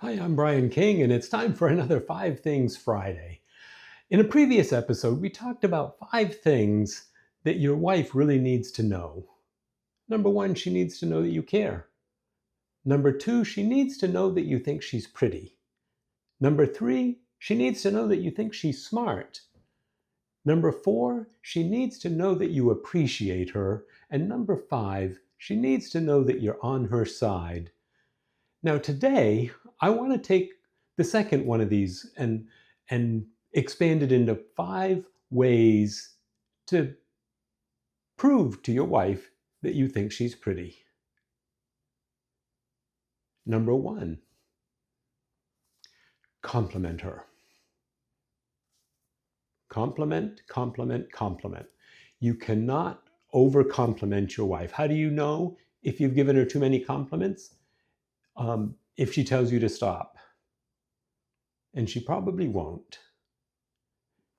Hi, I'm Brian King, and it's time for another Five Things Friday. In a previous episode, we talked about five things that your wife really needs to know. Number one, she needs to know that you care. Number two, she needs to know that you think she's pretty. Number three, she needs to know that you think she's smart. Number four, she needs to know that you appreciate her. And number five, she needs to know that you're on her side. Now, today, I want to take the second one of these and expand it into five ways to prove to your wife that you think she's pretty. Number one, compliment her. Compliment, compliment, compliment. You cannot over compliment your wife. How do you know if you've given her too many compliments? If she tells you to stop. And she probably won't,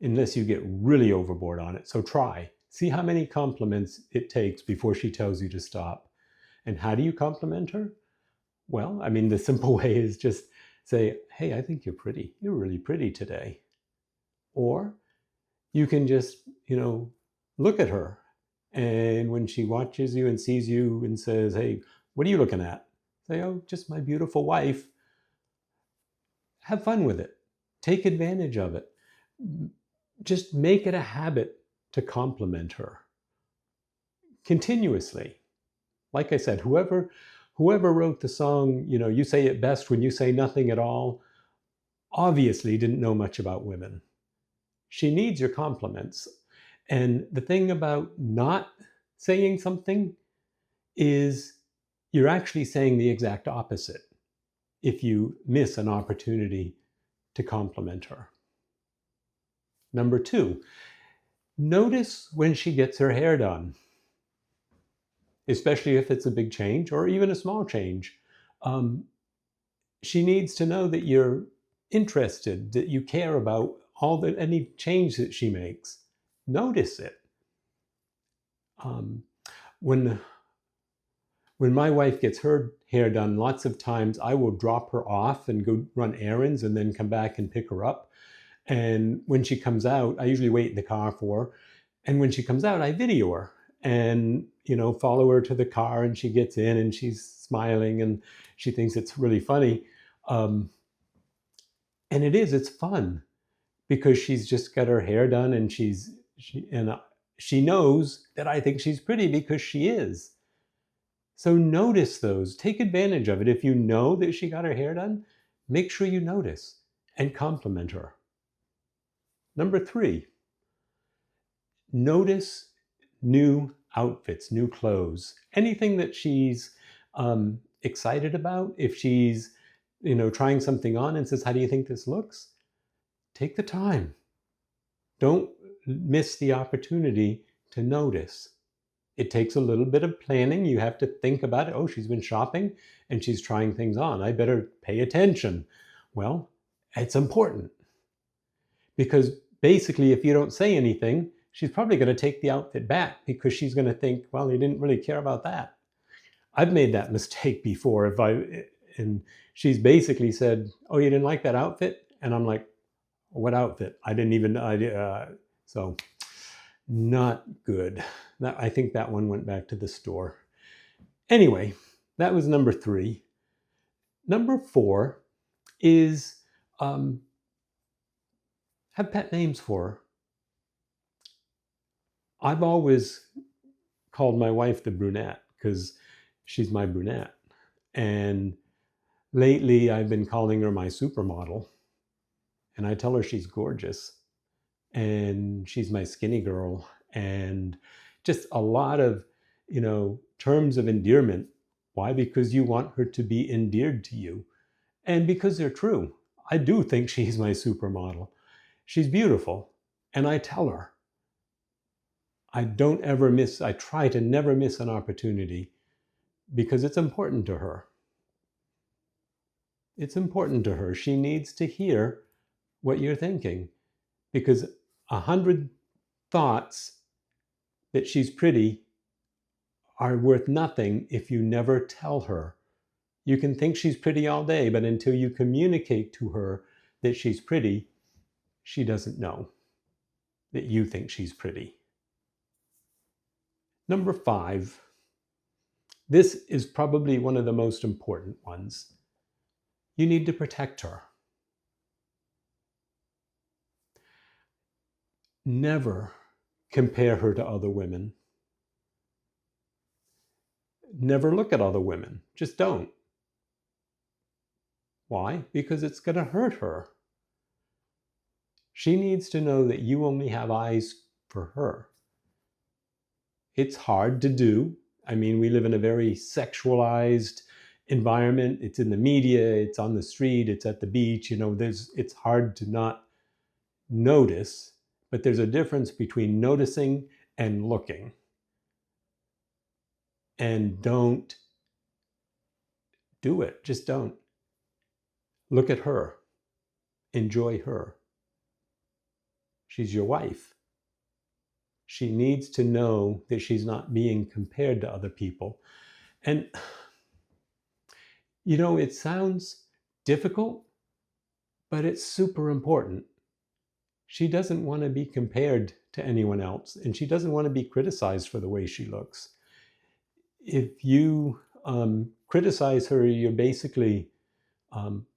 unless you get really overboard on it. So try. See how many compliments it takes before she tells you to stop. And how do you compliment her? Well, the simple way is just say, hey, I think you're pretty. You're really pretty today. Or you can just, look at her. And when she watches you and sees you and says, hey, what are you looking at? Say, oh, just my beautiful wife. Have fun with it. Take advantage of it. Just make it a habit to compliment her continuously. Like I said, whoever wrote the song, you say it best when you say nothing at all, obviously didn't know much about women. She needs your compliments. And the thing about not saying something is you're actually saying the exact opposite if you miss an opportunity to compliment her. Number two, notice when she gets her hair done, especially if it's a big change or even a small change. She needs to know that you're interested, that you care about any change that she makes. Notice it. When my wife gets her hair done, lots of times I will drop her off and go run errands and then come back and pick her up. And when she comes out, I usually wait in the car for her. And when she comes out, I video her and, follow her to the car, and she gets in and she's smiling and she thinks it's really funny. And it's fun because she's just got her hair done and she knows that I think she's pretty because she is. So notice those, take advantage of it. If you know that she got her hair done, make sure you notice and compliment her. Number three, notice new outfits, new clothes, anything that she's excited about. If she's, trying something on and says, how do you think this looks? Take the time. Don't miss the opportunity to notice. It takes a little bit of planning. You have to think about it. Oh, she's been shopping and she's trying things on. I better pay attention. Well, it's important because basically, if you don't say anything, she's probably going to take the outfit back because she's going to think, well, he didn't really care about that. I've made that mistake before. And she's basically said, oh, you didn't like that outfit? And I'm like, what outfit? I didn't even, so not good. I think that one went back to the store. Anyway, that was number three. Number four is have pet names for her. I've always called my wife the brunette because she's my brunette. And lately I've been calling her my supermodel. And I tell her she's gorgeous. And she's my skinny girl. And just a lot of, terms of endearment. Why? Because you want her to be endeared to you. And because they're true. I do think she's my supermodel. She's beautiful. And I tell her. I try to never miss an opportunity because it's important to her. It's important to her. She needs to hear what you're thinking because 100 thoughts that she's pretty are worth nothing if you never tell her You can think she's pretty all day, but until you communicate to her that she's pretty, she doesn't know that you think she's pretty. Number 5, this is probably one of the most important ones. You need to protect her. Never compare her to other women. Never look at other women. Just don't. Why? Because it's going to hurt her. She needs to know that you only have eyes for her. It's hard to do. I mean, we live in a very sexualized environment. It's in the media, it's on the street, it's at the beach. It's hard to not notice, but there's a difference between noticing and looking. And don't do it. Just don't. Look at her. Enjoy her. She's your wife. She needs to know that she's not being compared to other people. And, it sounds difficult, but it's super important. She doesn't want to be compared to anyone else, and she doesn't want to be criticized for the way she looks. If you criticize her, you're basically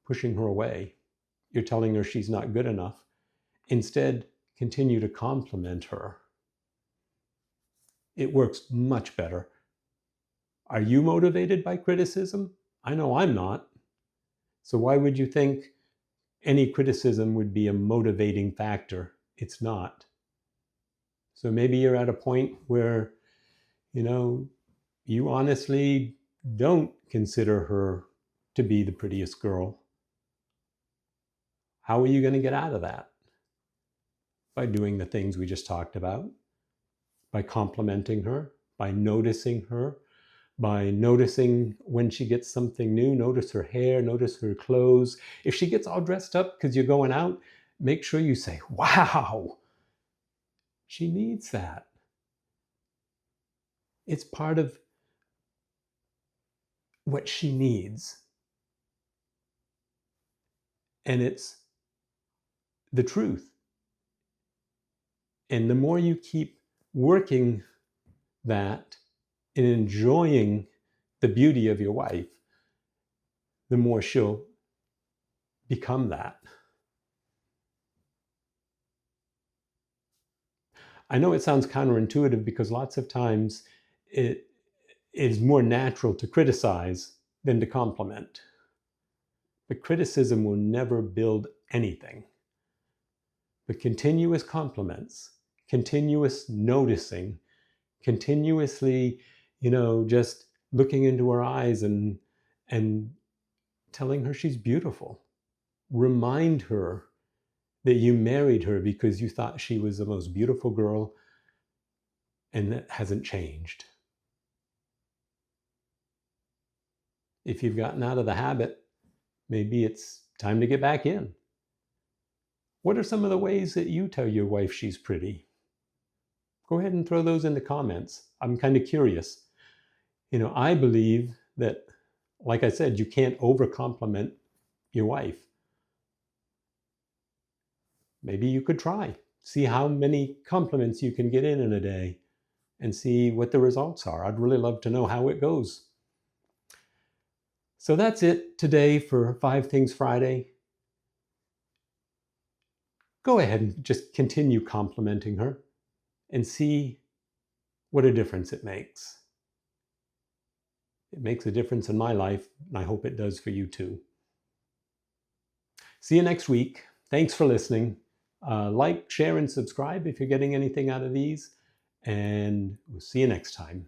pushing her away. You're telling her she's not good enough. Instead, continue to compliment her. It works much better. Are you motivated by criticism? I know I'm not. So why would you think any criticism would be a motivating factor? It's not. So maybe you're at a point where, you honestly don't consider her to be the prettiest girl. How are you going to get out of that? By doing the things we just talked about, by complimenting her, by noticing her, by noticing when she gets something new. Notice her hair, notice her clothes. If she gets all dressed up because you're going out, make sure you say, wow, she needs that. It's part of what she needs. And it's the truth. And the more you keep working that and enjoying the beauty of your wife, the more she'll become that. I know it sounds counterintuitive because lots of times it is more natural to criticize than to compliment. But criticism will never build anything. But continuous compliments, continuous noticing, continuously, just looking into her eyes and telling her she's beautiful. Remind her that you married her because you thought she was the most beautiful girl, and that hasn't changed. If you've gotten out of the habit, maybe it's time to get back in. What are some of the ways that you tell your wife she's pretty? Go ahead and throw those in the comments. I'm kind of curious. I believe that, like I said, you can't over-compliment your wife. Maybe you could try. See how many compliments you can get in a day and see what the results are. I'd really love to know how it goes. So that's it today for 5 Things Friday. Go ahead and just continue complimenting her and see what a difference it makes. It makes a difference in my life, and I hope it does for you too. See you next week. Thanks for listening. Like, share, and subscribe if you're getting anything out of these, and we'll see you next time.